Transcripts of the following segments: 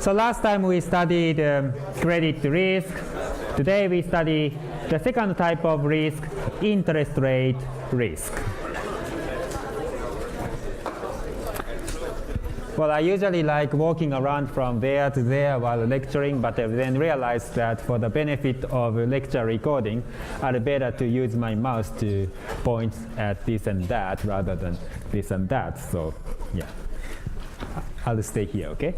So last time we studied credit risk. Today we study the second type of risk, interest rate risk. Well, I usually like walking around from there to there while lecturing, but I then realized that for the benefit of lecture recording, I'd better to use my mouse to point at this and that rather than this and that. So yeah, I'll stay here, okay?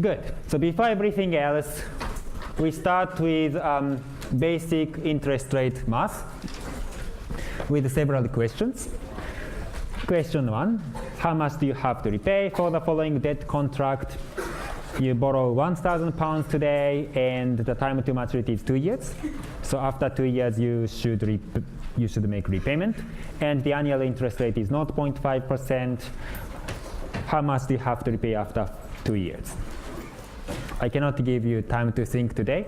Good. So before everything else, we start with basic interest rate math with several questions. Question 1, how much do you have to repay for the following debt contract? You borrow £1,000 today and the time to maturity is 2 years. So after 2 years you should make repayment, and the annual interest rate is 0.5%. How much do you have to repay after 2 years? I cannot give you time to think today.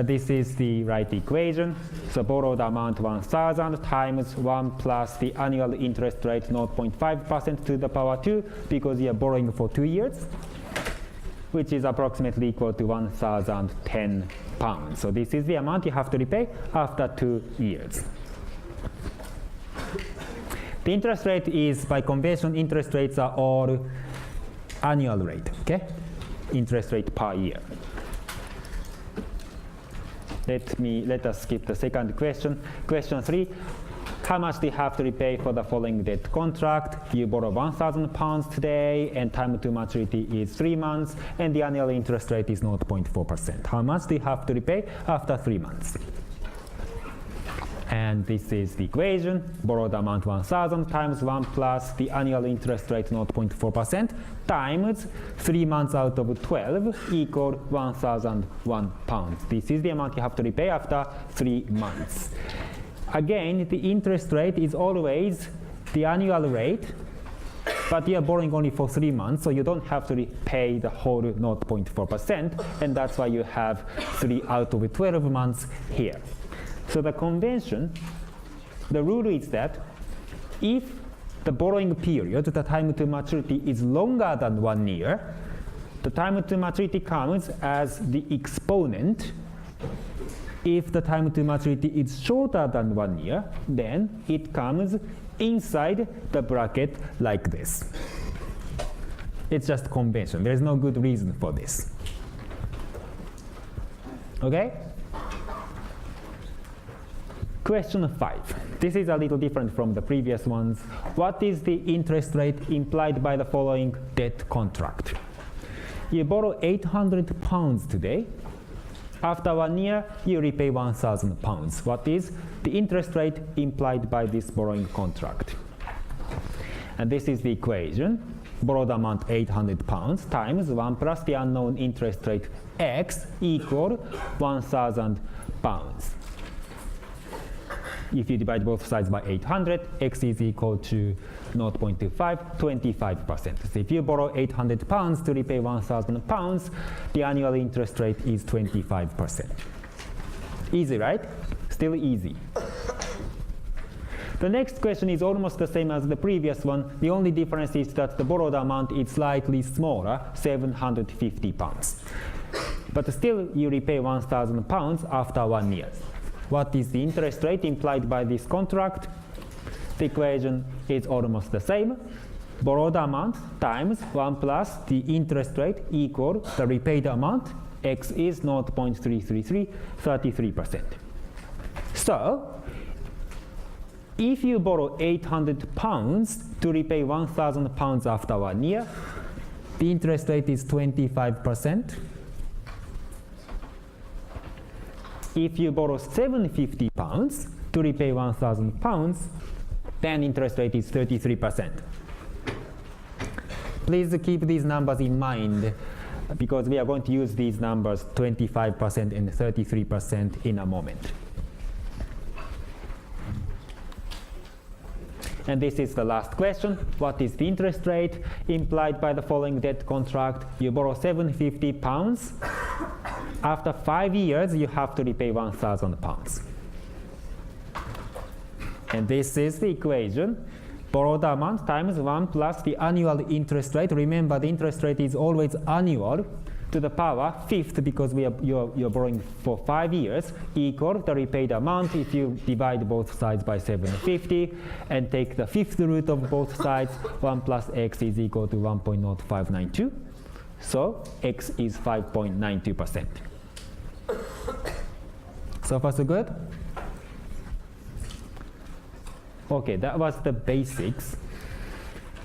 This is the right equation. So borrowed amount 1,000 times 1 plus the annual interest rate 0.5% to the power 2, because you are borrowing for 2 years, which is approximately equal to £1,010. So this is the amount you have to repay after 2 years. The interest rate is, by convention, interest rates are all annual rate, okay? Interest rate per year. Let us skip the second question. Question 3, how much do you have to repay for the following debt contract? You borrow £1,000 today and time to maturity is 3 months and the annual interest rate is 0.4%. How much do you have to repay after 3 months? And this is the equation. Borrowed amount 1,000 times 1 plus the annual interest rate 0.4% times 3 months out of 12 equal £1,001. This is the amount you have to repay after 3 months. Again, the interest rate is always the annual rate, but you are borrowing only for 3 months, so you don't have to repay the whole 0.4%, and that's why you have 3 out of 12 months here. So the convention, the rule is that if the borrowing period, the time to maturity, is longer than 1 year, the time to maturity comes as the exponent. If the time to maturity is shorter than 1 year, then it comes inside the bracket like this. It's just convention. There is no good reason for this. Okay? Question 5. This is a little different from the previous ones. What is the interest rate implied by the following debt contract? You borrow £800 today. After 1 year, you repay £1,000. What is the interest rate implied by this borrowing contract? And this is the equation. Borrowed amount £800 times 1 plus the unknown interest rate x equal £1,000. If you divide both sides by 800, x is equal to 0.25, 25%. So if you borrow £800 to repay £1,000, the annual interest rate is 25%. Easy, right? Still easy. The next question is almost the same as the previous one. The only difference is that the borrowed amount is slightly smaller, £750. But still, you repay £1,000 after 1 year. What is the interest rate implied by this contract? The equation is almost the same. Borrowed amount times 1 plus the interest rate equal the repaid amount. X is 0.333, 33%. So, if you borrow £800 to repay £1,000 after 1 year, the interest rate is 25%. If you borrow £750 to repay £1,000, then interest rate is 33%. Please keep these numbers in mind, because we are going to use these numbers 25% and 33% in a moment. And this is the last question. What is the interest rate implied by the following debt contract? You borrow £750. After 5 years, you have to repay £1,000. And this is the equation. borrowed amount times 1 plus the annual interest rate. Remember, the interest rate is always annual to the power fifth because you're borrowing for 5 years, equal the repaid amount if you divide both sides by 750 and take the fifth root of both sides. 1 plus x is equal to 1.0592. So x is 5.92%. So far so good? Okay, that was the basics.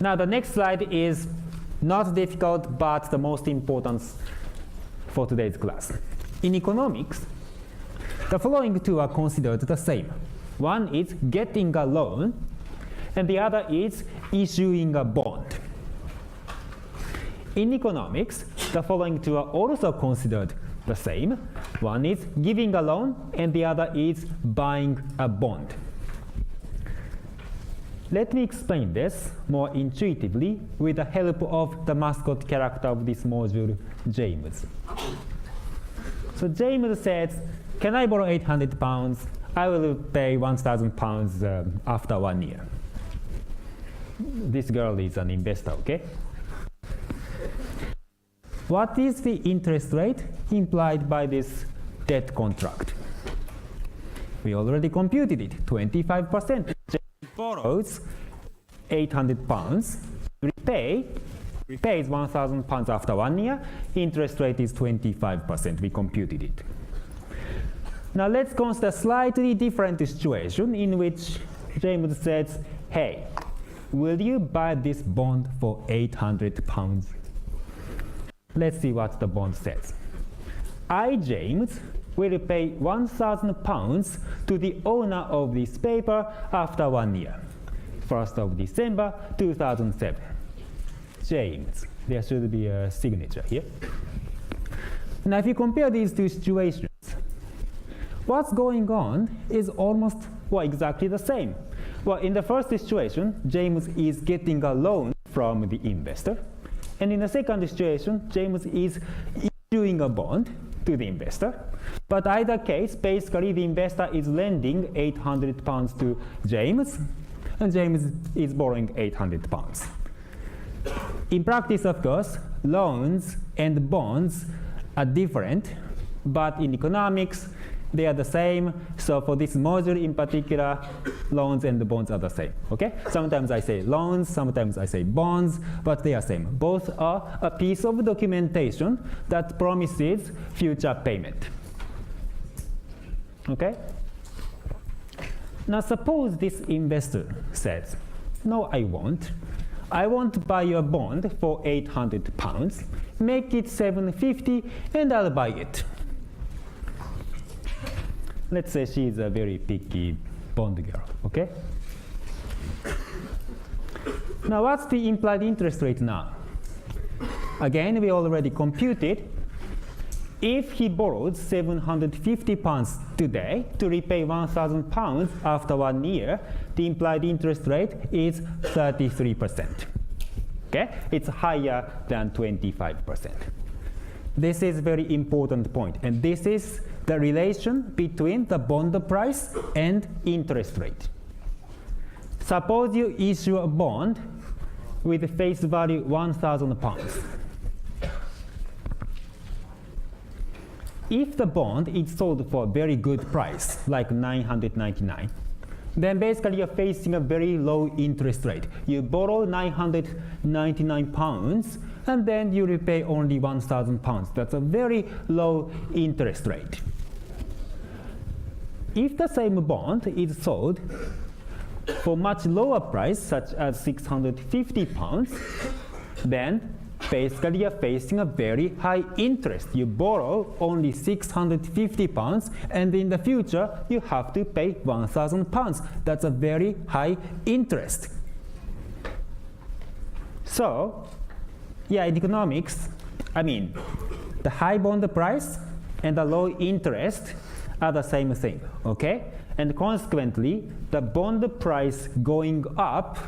Now the next slide is not difficult, but the most important for today's class. In economics, the following two are considered the same. One is getting a loan, and the other is issuing a bond. In economics, the following two are also considered the same. One is giving a loan, and the other is buying a bond. Let me explain this more intuitively with the help of the mascot character of this module, James. So James says, can I borrow 800 pounds? I will pay 1,000 pounds after 1 year. This girl is an investor, okay? What is the interest rate implied by this debt contract? We already computed it, 25%. Borrows 800 pounds, repays 1,000 pounds after 1 year, interest rate is 25%. We computed it. Now let's consider a slightly different situation in which James says, hey, will you buy this bond for 800 pounds? Let's see what the bond says. I, James, will pay 1,000 pounds to the owner of this paper after 1 year, 1st of December 2007. James. There should be a signature here. Now if you compare these two situations, what's going on is almost, well, exactly the same. Well, in the first situation, James is getting a loan from the investor. And in the second situation, James is issuing a bond to the investor. But either case, basically the investor is lending 800 pounds to James, and James is borrowing 800 pounds. In practice, of course, loans and bonds are different, but in economics, they are the same. So for this module in particular, loans and bonds are the same, okay? Sometimes I say loans, sometimes I say bonds, but they are same. Both are a piece of documentation that promises future payment, okay? Now suppose this investor says, no, I won't. I want to buy your bond for 800 pounds, make it 750, and I'll buy it. Let's say she's a very picky bond girl, okay? Now what's the implied interest rate now? Again, we already computed. If he borrowed 750 pounds today to repay 1,000 pounds after 1 year, the implied interest rate is 33%. Okay? It's higher than 25%. This is a very important point, and this is the relation between the bond price and interest rate. Suppose you issue a bond with face value 1,000 pounds. If the bond is sold for a very good price, like 999, then basically you're facing a very low interest rate. You borrow 999 pounds, and then you repay only 1,000 pounds. That's a very low interest rate. If the same bond is sold for much lower price, such as 650 pounds, then basically you're facing a very high interest. You borrow only 650 pounds, and in the future you have to pay 1,000 pounds. That's a very high interest. So, yeah, in economics, I mean, the high bond price and the low interest are the same thing, okay? And consequently, the bond price going up,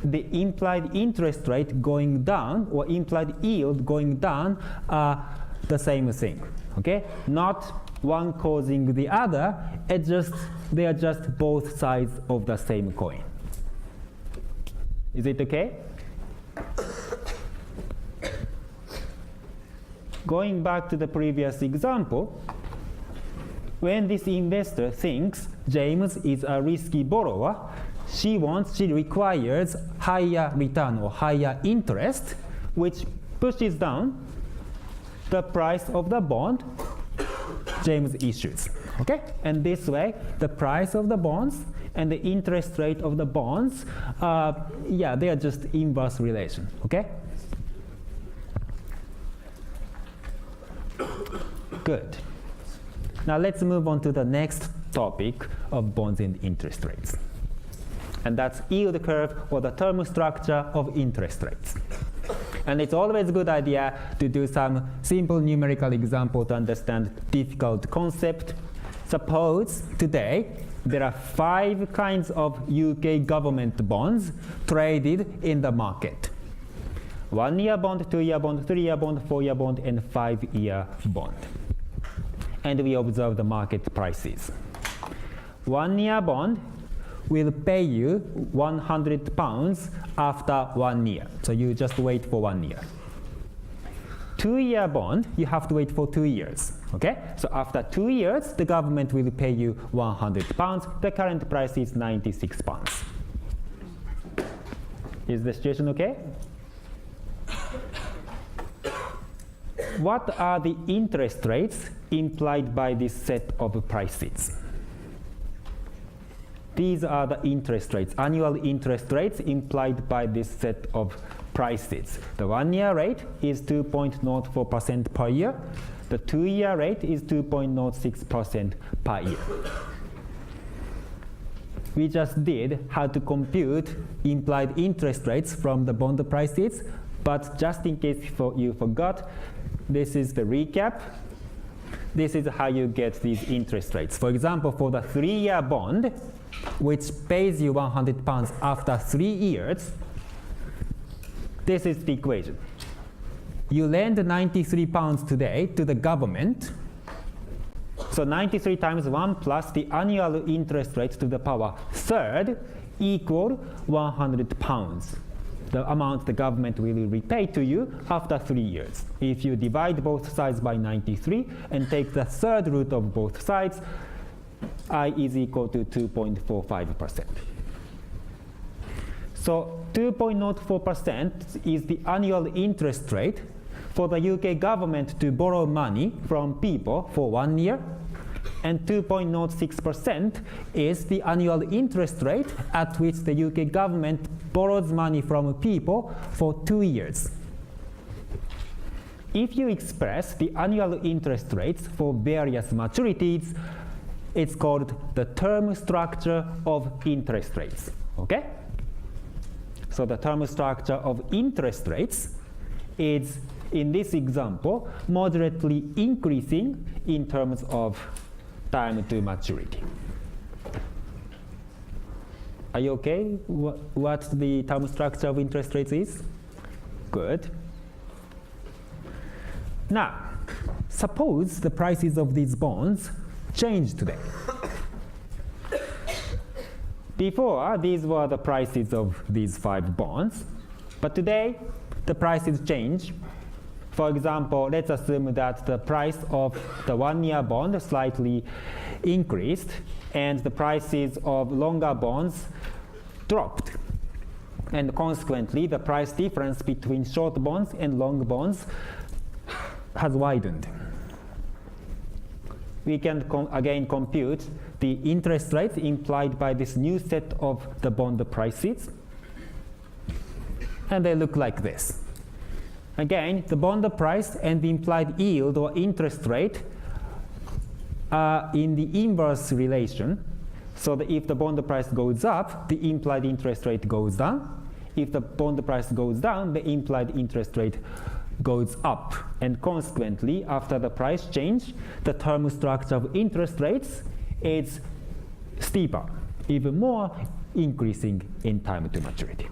the implied interest rate going down, or implied yield going down, are the same thing, okay? Not one causing the other, they are just both sides of the same coin. Is it okay? Going back to the previous example, when this investor thinks James is a risky borrower, she requires higher return or higher interest, which pushes down the price of the bond James issues. Okay? And this way, the price of the bonds and the interest rate of the bonds, they are just inverse relation. Okay? Good. Now let's move on to the next topic of bonds and interest rates. And that's yield curve or the term structure of interest rates. And it's always a good idea to do some simple numerical example to understand difficult concept. Suppose today there are 5 kinds of UK government bonds traded in the market. 1-year bond, 2-year bond, 3-year bond, 4-year bond, and 5-year bond. And we observe the market prices. 1-year bond will pay you £100 after 1 year. So you just wait for 1 year. 2-year bond, you have to wait for 2 years. Okay? So after 2 years, the government will pay you £100. The current price is £96. Is the situation okay? What are the interest rates implied by this set of prices? These are the interest rates, annual interest rates implied by this set of prices. The 1-year rate is 2.04% per year. The 2-year rate is 2.06% per year. We just did how to compute implied interest rates from the bond prices, but just in case you forgot, this is the recap. This is how you get these interest rates. For example, for the 3-year bond, which pays you £100 after 3 years, this is the equation. You lend £93 today to the government. So 93 times 1 plus the annual interest rate to the power third equal £100. The amount the government will repay to you after 3 years. If you divide both sides by 93 and take the third root of both sides, I is equal to 2.45%. So 2.04% is the annual interest rate for the UK government to borrow money from people for 1 year, and 2.06% is the annual interest rate at which the UK government borrows money from people for 2 years. If you express the annual interest rates for various maturities, it's called the term structure of interest rates. Okay? So the term structure of interest rates is, in this example, moderately increasing in terms of time to maturity. Are you okay? What the term structure of interest rates is? Good. Now, suppose the prices of these bonds change today. Before, these were the prices of these 5 bonds, but today the prices change. For example, let's assume that the price of the 1-year bond slightly increased and the prices of longer bonds dropped. And consequently, the price difference between short bonds and long bonds has widened. We can again compute the interest rates implied by this new set of the bond prices. And they look like this. Again, the bond price and the implied yield or interest rate are in the inverse relation. So that if the bond price goes up, the implied interest rate goes down. If the bond price goes down, the implied interest rate goes up. And consequently, after the price change, the term structure of interest rates is steeper, even more increasing in time to maturity.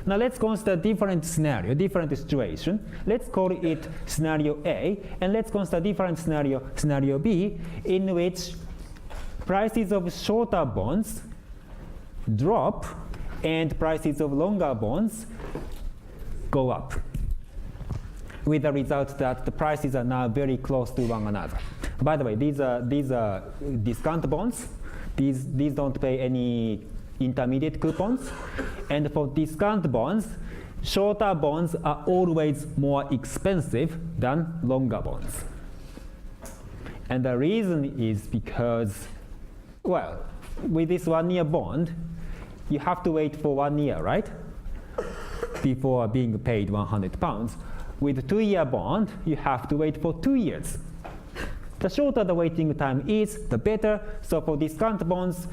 Now let's consider different scenario, different situation. Let's call it scenario A, and let's consider different scenario B, in which prices of shorter bonds drop and prices of longer bonds go up, with the result that the prices are now very close to one another. By the way, these are discount bonds. These don't pay any intermediate coupons. And for discount bonds, shorter bonds are always more expensive than longer bonds. And the reason is because, well, with this 1 year bond, you have to wait for 1 year, right? Before being paid £100. With a 2 year bond, you have to wait for 2 years. The shorter the waiting time is, the better. So for discount bonds,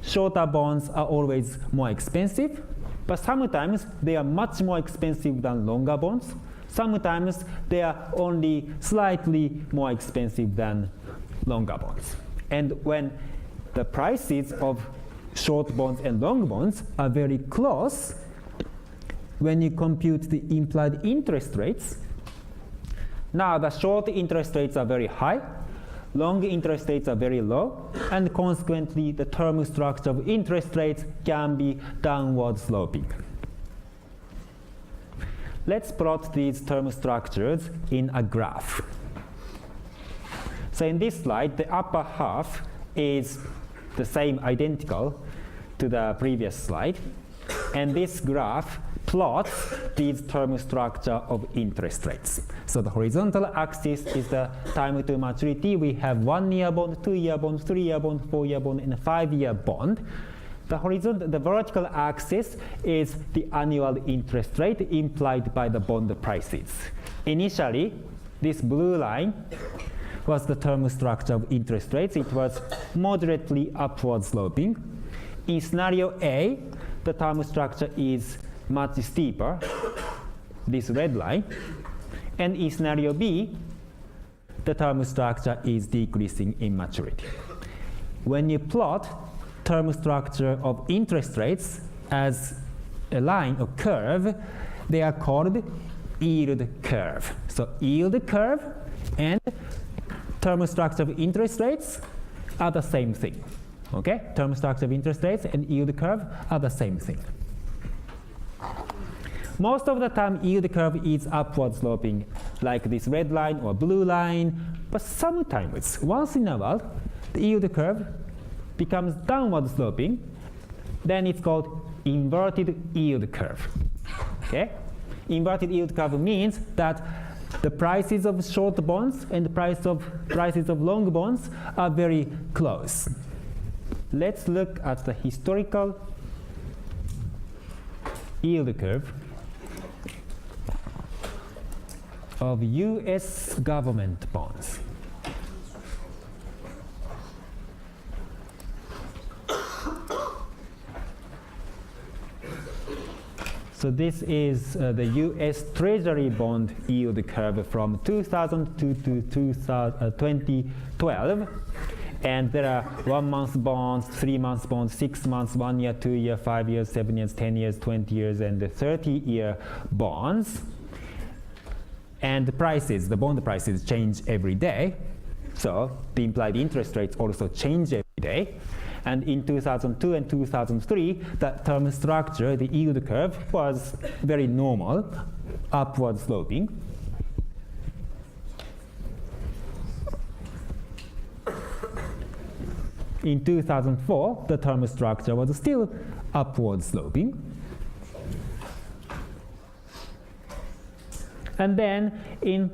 shorter bonds are always more expensive, but sometimes they are much more expensive than longer bonds. Sometimes they are only slightly more expensive than longer bonds. And when the prices of short bonds and long bonds are very close, when you compute the implied interest rates, now the short interest rates are very high, long interest rates are very low, and consequently the term structure of interest rates can be downward sloping. Let's plot these term structures in a graph. So in this slide, the upper half is the same, identical to the previous slide, and this graph plots these term structure of interest rates. So the horizontal axis is the time to maturity. We have 1 year bond, 2 year bond, 3 year bond, 4 year bond, and a 5 year bond. The vertical axis is the annual interest rate implied by the bond prices. Initially, this blue line was the term structure of interest rates. It was moderately upward sloping. In scenario A, the term structure is much steeper, this red line. And in scenario B, the term structure is decreasing in maturity. When you plot term structure of interest rates as a line or curve, they are called yield curve. So yield curve and term structure of interest rates are the same thing. Okay? Term structure of interest rates and yield curve are the same thing. Most of the time, yield curve is upward sloping, like this red line or blue line. But sometimes, once in a while, the yield curve becomes downward sloping. Then it's called inverted yield curve. Okay? Inverted yield curve means that the prices of short bonds and the prices of long bonds are very close. Let's look at the historical yield curve of US government bonds. So this is the US Treasury bond yield curve from 2002 to 2012. And there are 1 month bonds, 3 month bonds, 6 months, 1 year, 2 year, 5 years, 7 years, 10 years, 20 years, and the 30-year bonds. And the prices, the bond prices change every day. So the implied interest rates also change every day. And in 2002 and 2003, the term structure, the yield curve, was very normal, upward sloping. In 2004, the term structure was still upward sloping. And then in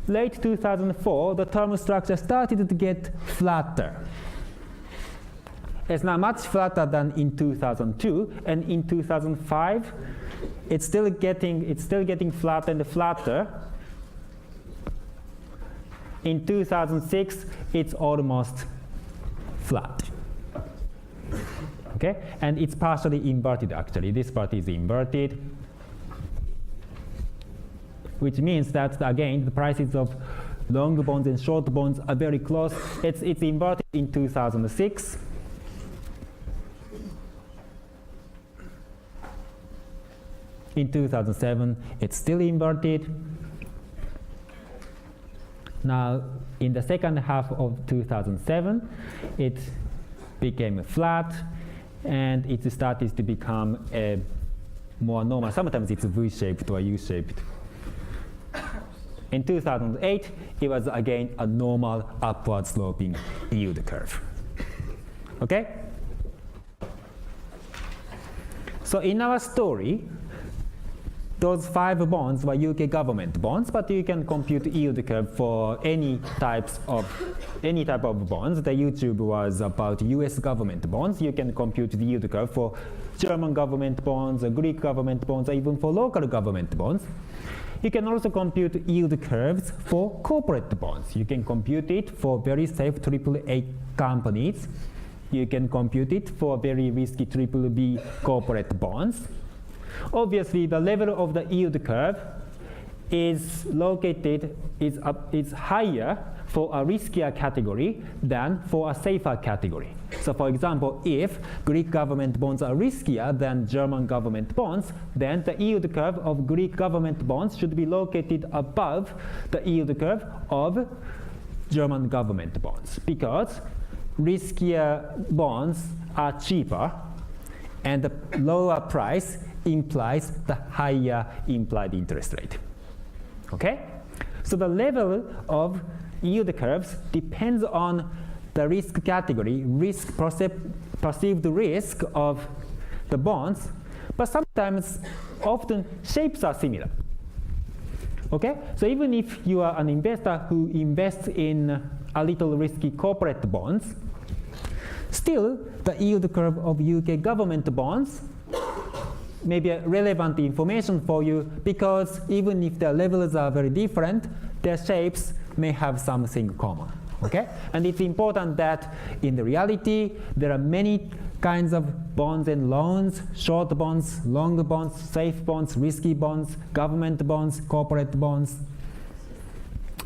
late 2004, the term structure started to get flatter. It's now much flatter than in 2002, and in 2005, it's still getting flatter and flatter. In 2006, it's almost flat. Okay, and it's partially inverted actually. This part is inverted, which means that again the prices of long bonds and short bonds are very close. It's inverted in 2006. In 2007, it's still inverted. Now, in the second half of 2007, it became flat. and it started to become a more normal. Sometimes it's V-shaped or U-shaped. In 2008, it was again a normal upward sloping yield curve. Okay? So in our story, those 5 bonds were UK government bonds, but you can compute yield curve for any type of bonds. The YouTube was about US government bonds. You can compute the yield curve for German government bonds, Greek government bonds, or even for local government bonds. You can also compute yield curves for corporate bonds. You can compute it for very safe AAA companies. You can compute it for very risky BBB corporate bonds. Obviously, the level of the yield curve is higher for a riskier category than for a safer category. So for example, if Greek government bonds are riskier than German government bonds, then the yield curve of Greek government bonds should be located above the yield curve of German government bonds, because riskier bonds are cheaper, and the lower price implies the higher implied interest rate. Okay? So the level of yield curves depends on the risk category, perceived risk of the bonds, but sometimes, often, shapes are similar. Okay? So even if you are an investor who invests in a little risky corporate bonds, still the yield curve of UK government bonds may be relevant information for you, because even if their levels are very different, their shapes may have something common. Okay? And it's important that in the reality, there are many kinds of bonds and loans: short bonds, long bonds, safe bonds, risky bonds, government bonds, corporate bonds.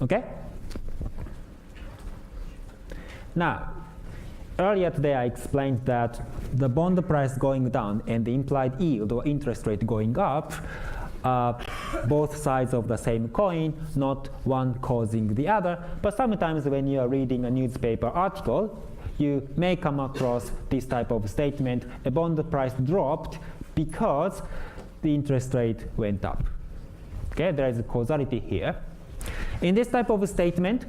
Okay? Now, earlier today I explained that the bond price going down and the implied yield or interest rate going up are both sides of the same coin, not one causing the other. But sometimes when you are reading a newspaper article, you may come across this type of statement: a bond price dropped because the interest rate went up. Okay, there is a causality here. In this type of statement,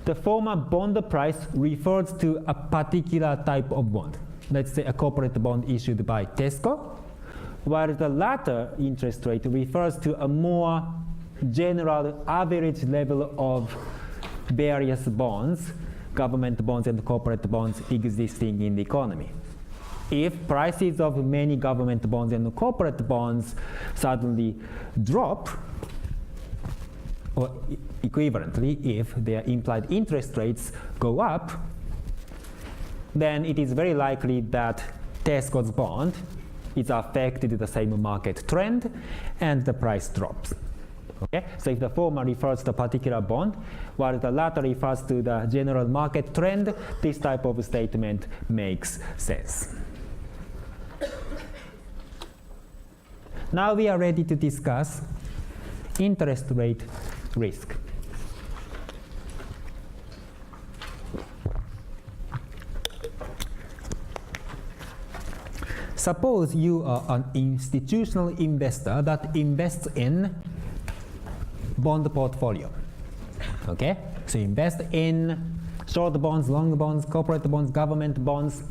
the former bond price refers to a particular type of bond. Let's say a corporate bond issued by Tesco, while the latter interest rate refers to a more general average level of various bonds, government bonds and corporate bonds existing in the economy. If prices of many government bonds and corporate bonds suddenly drop, or equivalently, if their implied interest rates go up, then it is very likely that Tesco's bond is affected the same market trend, and the price drops. Okay? So if the former refers to a particular bond, while the latter refers to the general market trend, this type of statement makes sense. Now we are ready to discuss interest rate risk. Suppose you are an institutional investor that invests in bond portfolio. Okay? So you invest in short bonds, long bonds, corporate bonds, government bonds.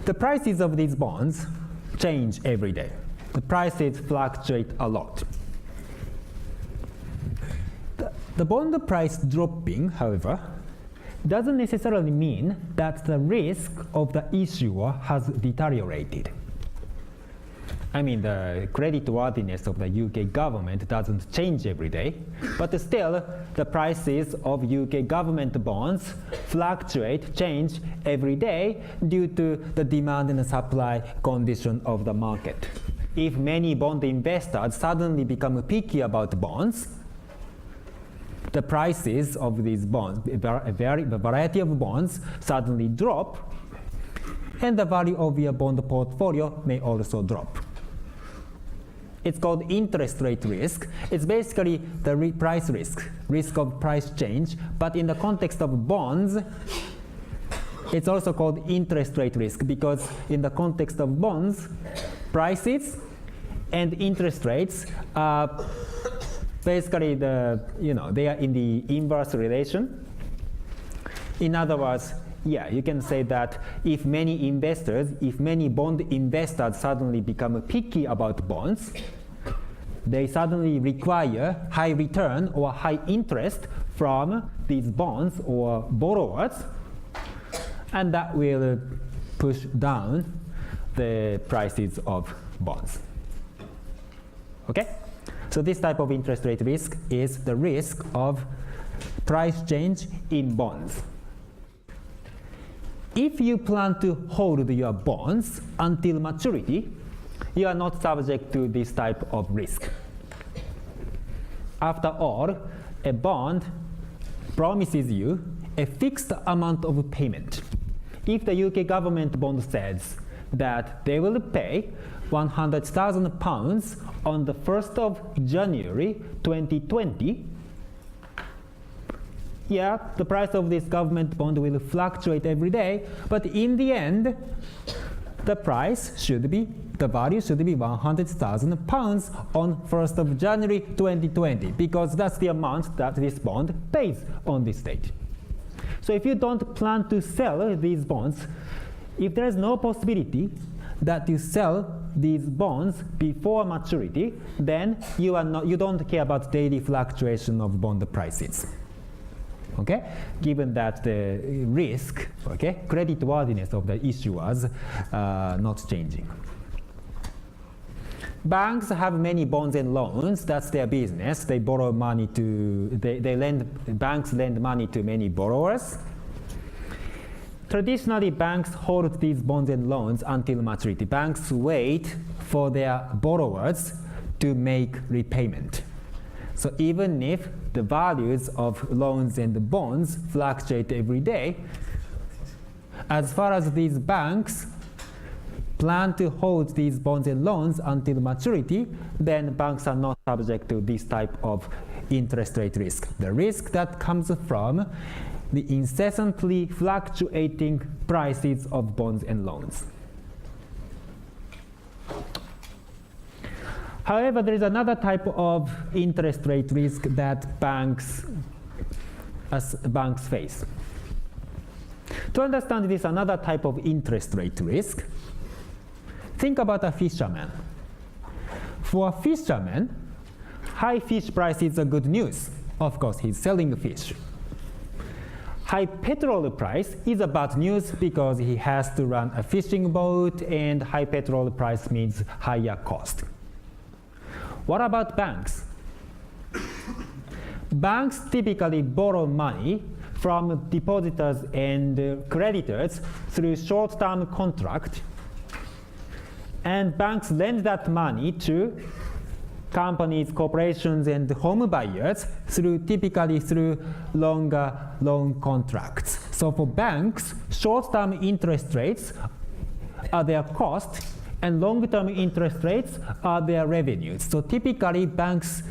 The prices of these bonds change every day. The prices fluctuate a lot. The bond price dropping, however, doesn't necessarily mean that the risk of the issuer has deteriorated. I mean, the creditworthiness of the UK government doesn't change every day, but still, the prices of UK government bonds change every day due to the demand and supply condition of the market. If many bond investors suddenly become picky about bonds, the prices of these bonds, a variety of bonds, suddenly drop, and the value of your bond portfolio may also drop. It's called interest rate risk. It's basically the price risk of price change, but in the context of bonds, It's also called interest rate risk because in the context of bonds, prices and interest rates are basically they are in the inverse relation. In other words, you can say that if many bond investors suddenly become picky about bonds, they suddenly require high return or high interest from these bonds or borrowers, and that will push down the prices of bonds. Okay? So this type of interest rate risk is the risk of price change in bonds. If you plan to hold your bonds until maturity, you are not subject to this type of risk. After all, a bond promises you a fixed amount of payment. If the UK government bond says that they will pay £100,000 on the 1st of January 2020, the price of this government bond will fluctuate every day, but in the end, the value should be £100,000 on 1st of January 2020, because that's the amount that this bond pays on this date. So if you don't plan to sell these bonds, if there is no possibility that you sell these bonds before maturity, then you don't care about daily fluctuation of bond prices. Okay? Given that the risk, creditworthiness of the issuers not changing. Banks have many bonds and loans. That's their business. They borrow money banks lend money to many borrowers. Traditionally, banks hold these bonds and loans until maturity. Banks wait for their borrowers to make repayment. So even if the values of loans and bonds fluctuate every day, as far as these banks plan to hold these bonds and loans until maturity, then banks are not subject to this type of interest rate risk. The risk that comes from the incessantly fluctuating prices of bonds and loans. However, there is another type of interest rate risk that banks face. To understand this another type of interest rate risk, think about a fisherman. For a fisherman, high fish prices are good news. Of course, he's selling fish. High petrol price is a bad news because he has to run a fishing boat, and high petrol price means higher cost. What about banks? Banks typically borrow money from depositors and creditors through short-term contract, and banks lend that money to companies, corporations, and home buyers typically through longer loan contracts. So for banks, short-term interest rates are their cost, and long-term interest rates are their revenues. So typically, banks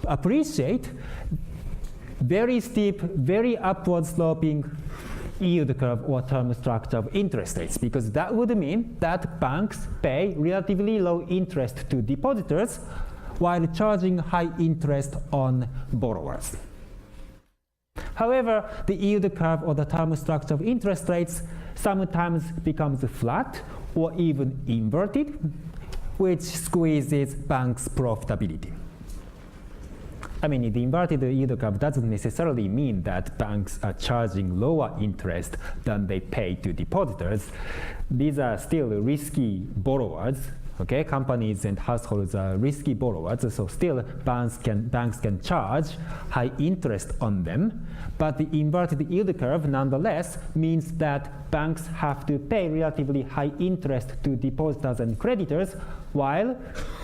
appreciate very steep, very upward-sloping yield curve or term structure of interest rates, because that would mean that banks pay relatively low interest to depositors while charging high interest on borrowers. However, the yield curve or the term structure of interest rates sometimes becomes flat or even inverted, which squeezes banks' profitability. I mean, the inverted yield curve doesn't necessarily mean that banks are charging lower interest than they pay to depositors. These are still risky borrowers. Okay, companies and households are risky borrowers, so still banks can charge high interest on them. But the inverted yield curve nonetheless means that banks have to pay relatively high interest to depositors and creditors, while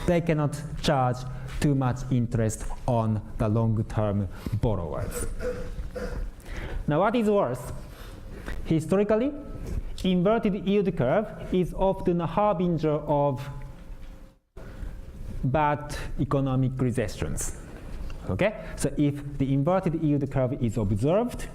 they cannot charge too much interest on the long-term borrowers. Now, what is worse? Historically, inverted yield curve is often a harbinger of bad economic recessions. Okay? So if the inverted yield curve is observed,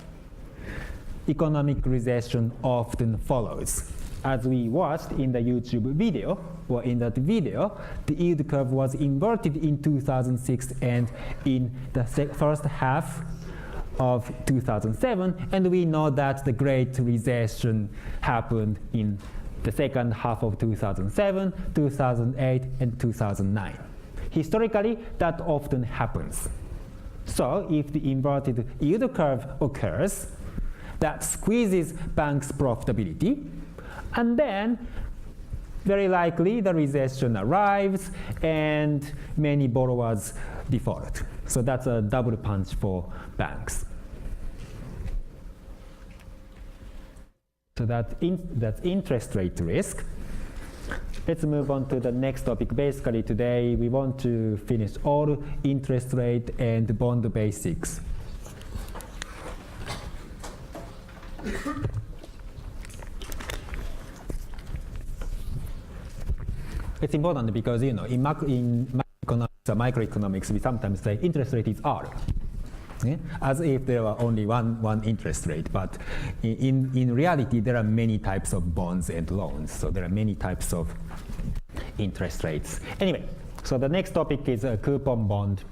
economic recession often follows. As we watched in the YouTube video, or in that video, the yield curve was inverted in 2006 and in the first half of 2007, and we know that the Great Recession happened in the second half of 2007, 2008, and 2009. Historically, that often happens. So if the inverted yield curve occurs, that squeezes banks' profitability, and then very likely the recession arrives and many borrowers default. So that's a double punch for banks. So that's interest rate risk. Let's move on to the next topic. Basically today we want to finish all interest rate and bond basics. It's important because, you know, in microeconomics, we sometimes say interest rate is R, as if there were only one interest rate. But in reality, there are many types of bonds and loans. So there are many types of interest rates. Anyway, so the next topic is a coupon bond.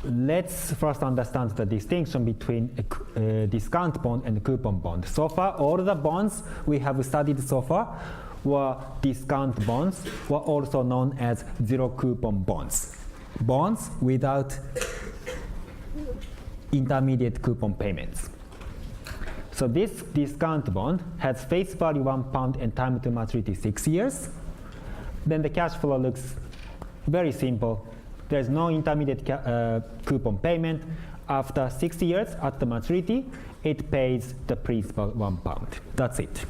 Let's first understand the distinction between a discount bond and a coupon bond. So far, all the bonds we have studied so far were discount bonds, were also known as zero coupon bonds. Bonds without intermediate coupon payments. So this discount bond has face value £1 and time to maturity 6 years. Then the cash flow looks very simple. There's no intermediate coupon payment. After 6 years at the maturity, it pays the principal £1. That's it.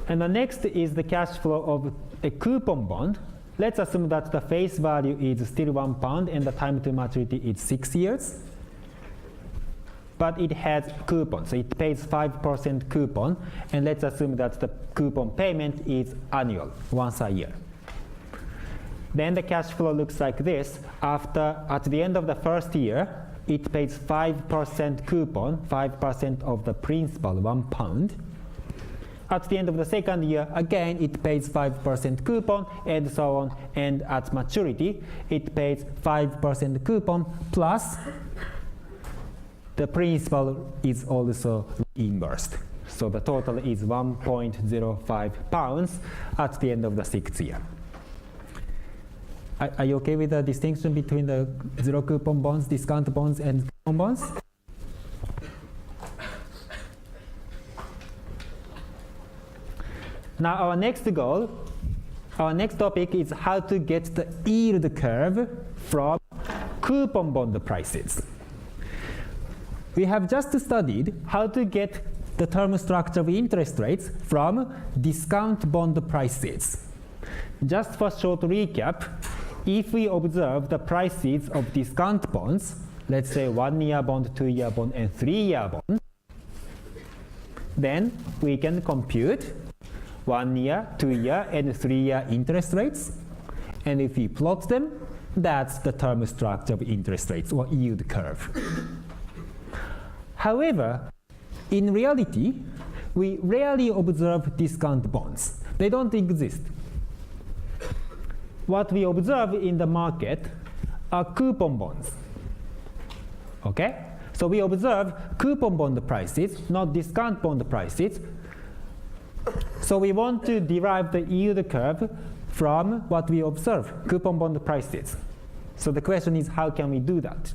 And the next is the cash flow of a coupon bond. Let's assume that the face value is still £1 and the time to maturity is 6 years. But it has coupon, so it pays 5% coupon. And let's assume that the coupon payment is annual, once a year. Then the cash flow looks like this. At the end of the first year, it pays 5% coupon, 5% of the principal, £1. At the end of the second year, again, it pays 5% coupon, and so on. And at maturity, it pays 5% coupon, plus the principal is also reimbursed. So the total is £1.05 at the end of the 6th year. Are you okay with the distinction between the zero coupon bonds, discount bonds, and coupon bonds? Now our next topic is how to get the yield curve from coupon bond prices. We have just studied how to get the term structure of interest rates from discount bond prices. Just for short recap, if we observe the prices of discount bonds, let's say 1-year bond, 2-year bond, and 3-year bond, then we can compute 1-year, 2-year, and 3-year interest rates. And if we plot them, that's the term structure of interest rates, or yield curve. However, in reality, we rarely observe discount bonds. They don't exist. What we observe in the market are coupon bonds. Okay? So we observe coupon bond prices, not discount bond prices. So we want to derive the yield curve from what we observe, coupon bond prices. So the question is, how can we do that?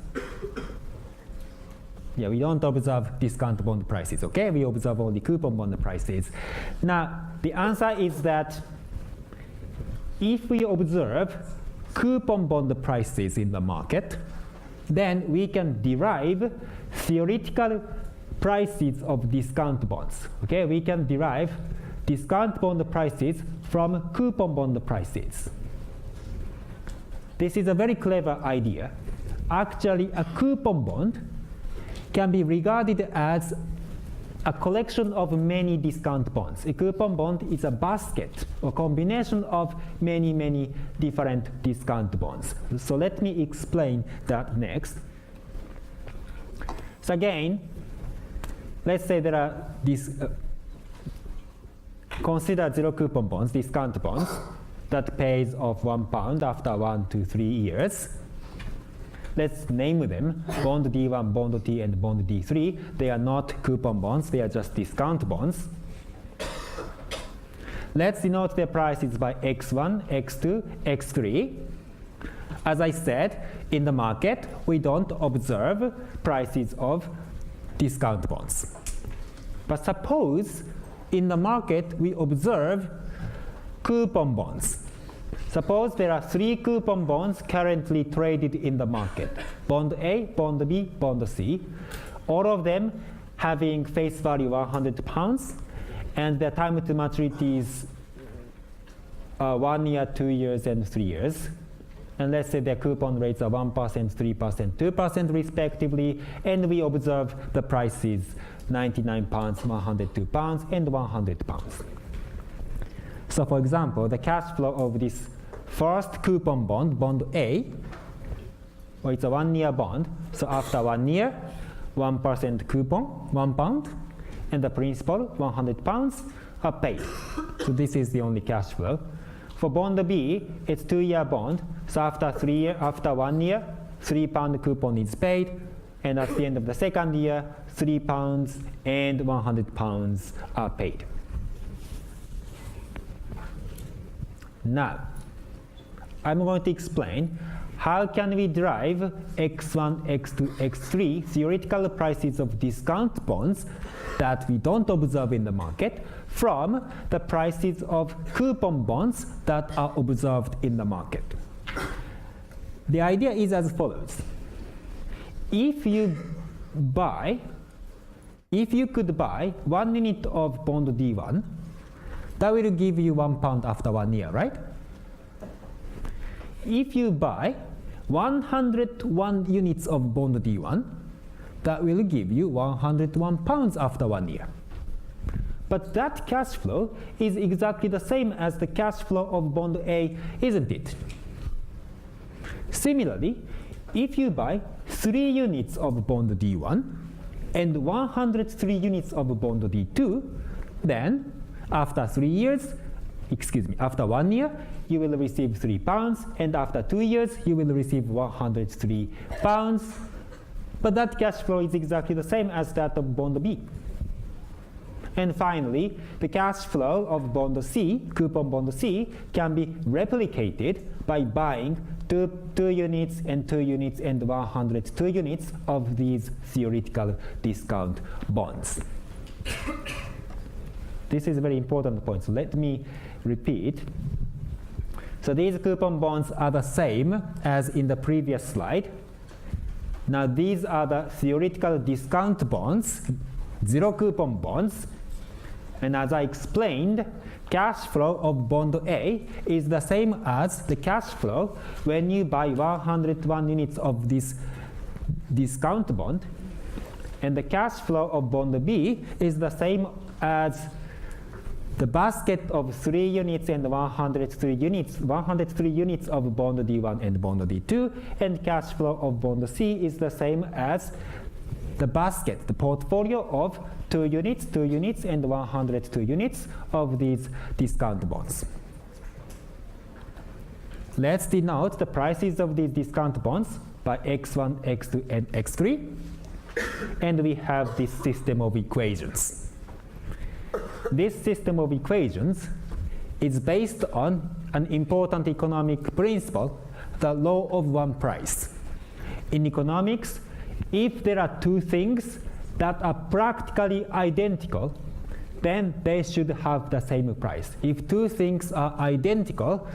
Yeah, we don't observe discount bond prices, okay? We observe only coupon bond prices. Now, the answer is that if we observe coupon bond prices in the market, then we can derive theoretical prices of discount bonds. Okay, we can derive discount bond prices from coupon bond prices. This is a very clever idea. Actually, a coupon bond can be regarded as a collection of many discount bonds. A coupon bond is a basket or combination of many different discount bonds. So let me explain that next. So again, let's say there are these consider zero coupon bonds, discount bonds, that pays off £1 after 1 to 3 years. Let's name them bond D1, bond T, and bond D3. They are not coupon bonds, they are just discount bonds. Let's denote their prices by X1, X2, X3. As I said, in the market, we don't observe prices of discount bonds. But suppose in the market we observe coupon bonds. Suppose there are 3 coupon bonds currently traded in the market. Bond A, bond B, bond C. All of them having face value £100, and their time to maturity is 1 year, 2 years, and 3 years. And let's say their coupon rates are 1%, 3%, 2% respectively, and we observe the prices £99, £102, and £100. So for example, the cash flow of this first coupon bond, bond A, well, it's a 1-year bond, so after 1 year, 1% coupon, £1, and the principal, £100, are paid. So this is the only cash flow. For bond B, it's 2-year bond, so after 1 year, £3 coupon is paid, and at the end of the second year, £3 and £100 are paid. Now, I'm going to explain how can we derive X1, X2, X3 theoretical prices of discount bonds that we don't observe in the market from the prices of coupon bonds that are observed in the market. The idea is as follows. If you could buy 1 unit of bond D1, that will give you £1 after 1 year, right? If you buy 101 units of bond D1, that will give you £101 after 1 year. But that cash flow is exactly the same as the cash flow of bond A, isn't it? Similarly, if you buy 3 units of bond D1 and 103 units of bond D2, then after 1 year, you will receive £3, and after 2 years, you will receive £103. But that cash flow is exactly the same as that of bond B. And finally, the cash flow of bond C, coupon bond C, can be replicated by buying 2 units and 2 units and 102 units of these theoretical discount bonds. This is a very important point, so let me repeat. So these coupon bonds are the same as in the previous slide. Now these are the theoretical discount bonds, zero coupon bonds. And as I explained, cash flow of bond A is the same as the cash flow when you buy 101 units of this discount bond. And the cash flow of bond B is the same as the basket of 3 units and 103 units of bond D1 and bond D2, and cash flow of bond C is the same as the basket, the portfolio of 2 units, and 102 units of these discount bonds. Let's denote the prices of these discount bonds by X1, X2, and X3, and we have this system of equations. This system of equations is based on an important economic principle, the law of one price. In economics, if there are 2 things that are practically identical, then they should have the same price. If 2 things are identical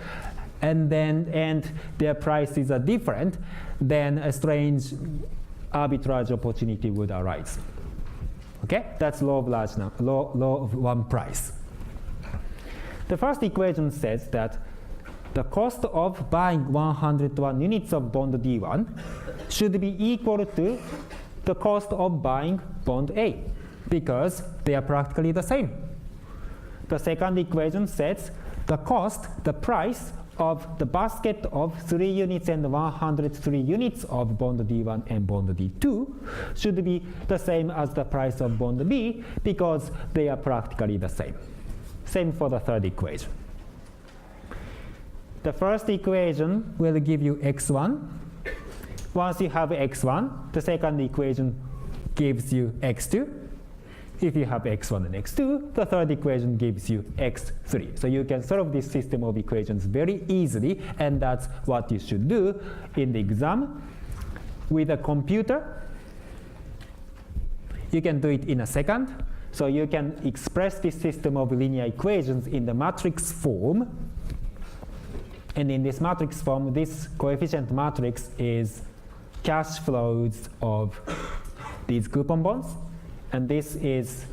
and their prices are different, then a strange arbitrage opportunity would arise. Okay, that's law of one price. The first equation says that the cost of buying 101 units of bond D1 should be equal to the cost of buying bond A, because they are practically the same. The second equation says the price of the basket of 3 units and 103 units of bond D1 and bond D2 should be the same as the price of bond B because they are practically the same. Same for the third equation. The first equation will give you x1. Once you have x1, the second equation gives you x2. If you have x1 and x2, the third equation gives you x3. So you can solve this system of equations very easily, and that's what you should do in the exam. With a computer, you can do it in a second. So you can express this system of linear equations in the matrix form. And in this matrix form, this coefficient matrix is cash flows of these coupon bonds. And this is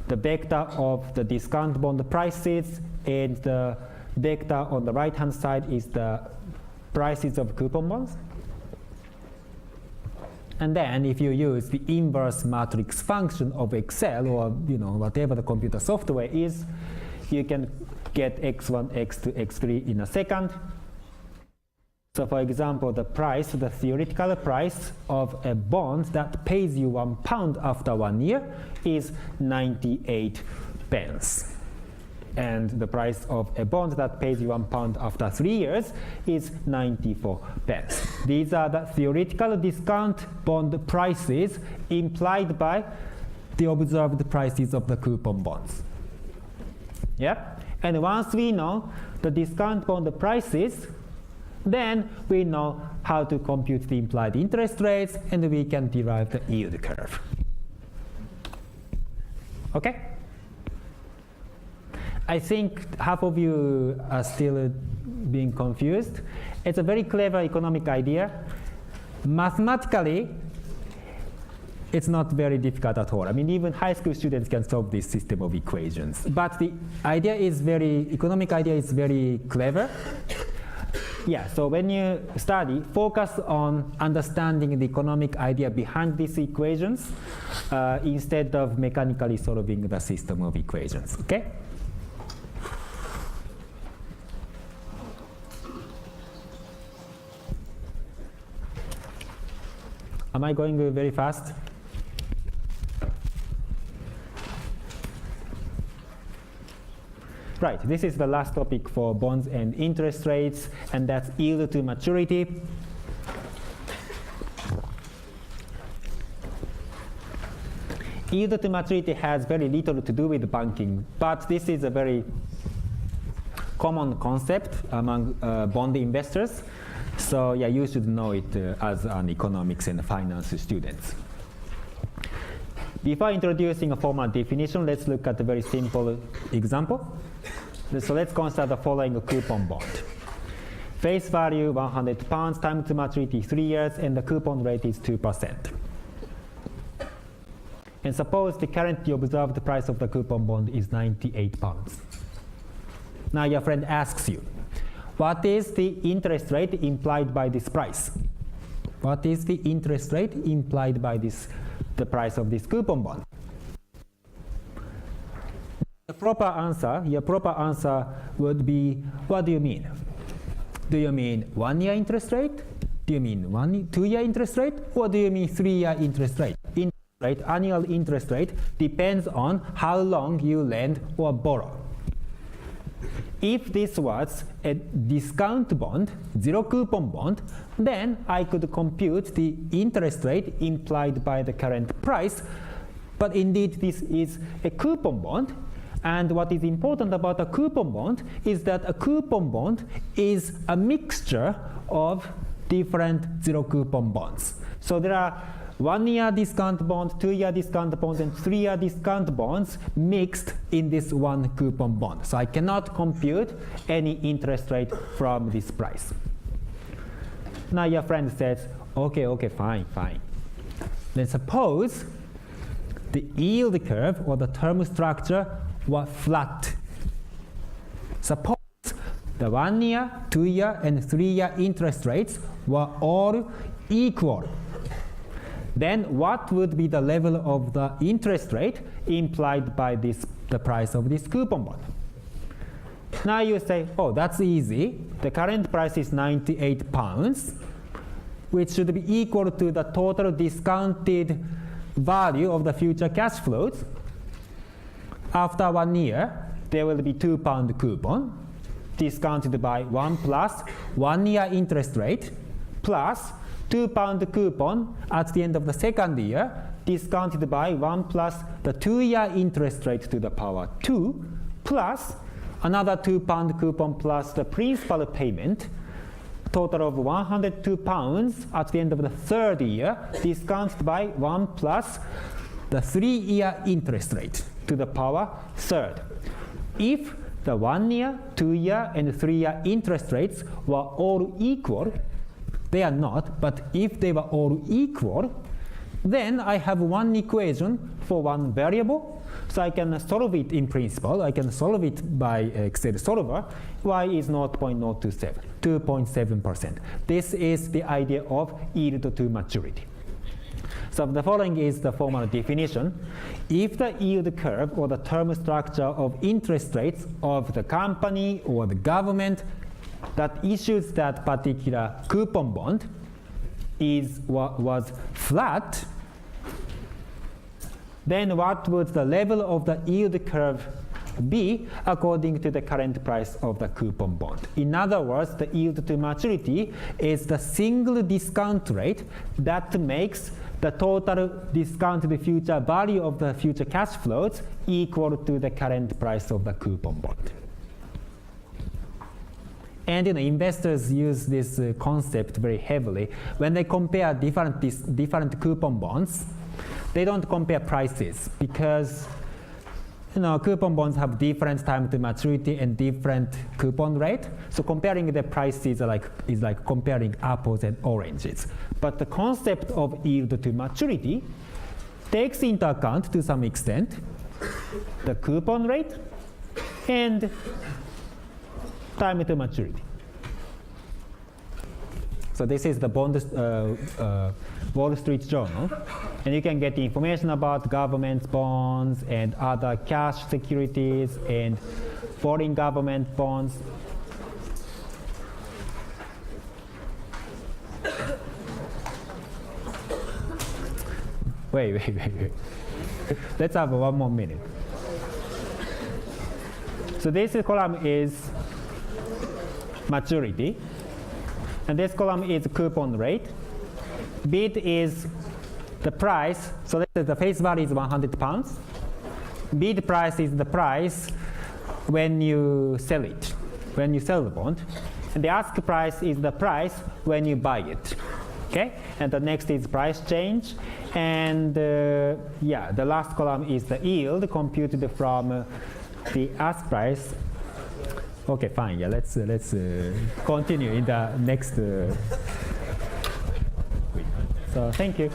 the vector of the discount bond prices, and the vector on the right-hand side is the prices of coupon bonds. And then if you use the inverse matrix function of Excel or whatever the computer software is, you can get x1, x2, x3 in a second. So for example, the theoretical price of a bond that pays you £1 after 1 year is 98 pence. And the price of a bond that pays you £1 after 3 years is 94 pence. These are the theoretical discount bond prices implied by the observed prices of the coupon bonds. Yeah? And once we know the discount bond prices, then we know how to compute the implied interest rates, and we can derive the yield curve. Okay? I think half of you are still being confused. It's a very clever economic idea. Mathematically, it's not very difficult at all. I mean, even high school students can solve this system of equations. But the economic idea is very clever. Yeah, so when you study, focus on understanding the economic idea behind these equations instead of mechanically solving the system of equations, okay? Am I going very fast? Right, this is the last topic for bonds and interest rates, and that's yield to maturity. Yield to maturity has very little to do with banking, but this is a very common concept among bond investors. So yeah, you should know it as an economics and finance student. Before introducing a formal definition, let's look at a very simple example. So let's consider the following coupon bond. Face value £100, time to maturity 3 years, and the coupon rate is 2%. And suppose the currently observed price of the coupon bond is £98. Now your friend asks you, what is the interest rate implied by this price? What is the interest rate implied by the price of this coupon bond? Your proper answer would be, what do you mean? Do you mean 1 year interest rate? Do you mean 2 year interest rate? Or do you mean 3 year interest rate? Annual interest rate depends on how long you lend or borrow. If this was a discount bond, zero coupon bond, then I could compute the interest rate implied by the current price. But indeed, this is a coupon bond. And what is important about a coupon bond is that a coupon bond is a mixture of different zero coupon bonds. So there are 1 year discount bond, 2 year discount bond, and 3 year discount bonds mixed in this one coupon bond. So I cannot compute any interest rate from this price. Now your friend says, okay, fine. Then suppose the yield curve or the term structure were flat. Suppose the 1 year, 2 year, and 3 year interest rates were all equal. Then what would be the level of the interest rate implied by the price of this coupon bond? Now you say, oh, that's easy. the current price is 98 pounds, which should be equal to the total discounted value of the future cash flows. After 1 year, there will be £2 coupon, discounted by 1 plus 1 year interest rate, plus £2 coupon at the end of the second year, discounted by 1 plus the 2 year interest rate to the power 2, plus another £2 coupon plus the principal payment, total of £102 at the end of the third year, discounted by 1 plus the 3 year interest rate to the power third. If the 1 year, 2 year, and 3 year interest rates were all equal, they are not, but if they were all equal, then I have one equation for one variable, so I can solve it in principle. I can solve it by Excel solver. Y is 0.027, 2.7%. This is the idea of yield to maturity. So the following is the formal definition. If the yield curve or the term structure of interest rates of the company or the government that issues that particular coupon bond was flat, then what would the level of the yield curve be according to the current price of the coupon bond? In other words, the yield to maturity is the single discount rate that makes the total discounted future value of the future cash flows equal to the current price of the coupon bond. And investors use this concept very heavily. When they compare different coupon bonds, they don't compare prices because coupon bonds have different time to maturity and different coupon rate. So comparing the prices is like comparing apples and oranges. But the concept of yield to maturity takes into account to some extent the coupon rate and time to maturity. So this is the Wall Street Journal, and you can get information about government bonds and other cash securities and foreign government bonds. Wait. Let's have one more minute. So this column is maturity, and this column is coupon rate. Bid is the price, so the face value is £100. Bid price is the price when you sell it, when you sell the bond. And the ask price is the price when you buy it. Okay? And the next is price change. And the last column is the yield computed from the ask price. Okay, fine. Yeah, let's continue in the next week. So thank you.